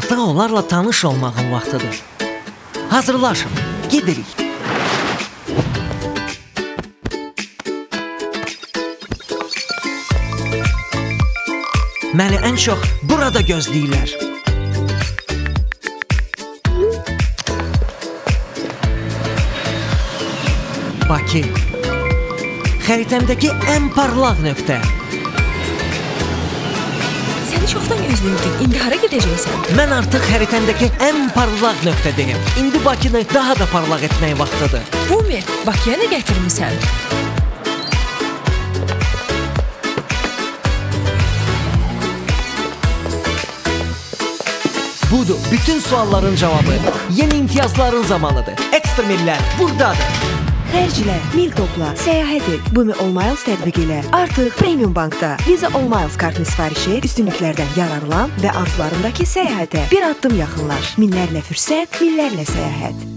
Artıq onlarla tanış olmağın vaxtıdır. Hazırlaşın, gedirik. Məni ən çox burada gözləyirlər. Bakı, xəritəmdəki ən parlaq nöqtə. Səni çoxdan gözləyirdik. İndi hara gedəcəksən? Mən artıq xəritəmdəki ən parlaq nöqtədəyim. İndi Bakını daha da parlaq etmək vaxtıdır. Bumi, Bakıya nə gətirmisən? Budur, bütün sualların cavabı. Yeni imtiyazların zamanıdır. Ekstra millər buradadır. Xərclə, mil topla, səyahət et. Bumi All Miles tətbiq ilə. Artıq Premium Bankda Visa All Miles kartını sifariş et, üstünlüklərdən yararlan və arzularındakı səyahətə bir addım yaxınlaş. Minlərlə fürsət, minlərlə səyahət.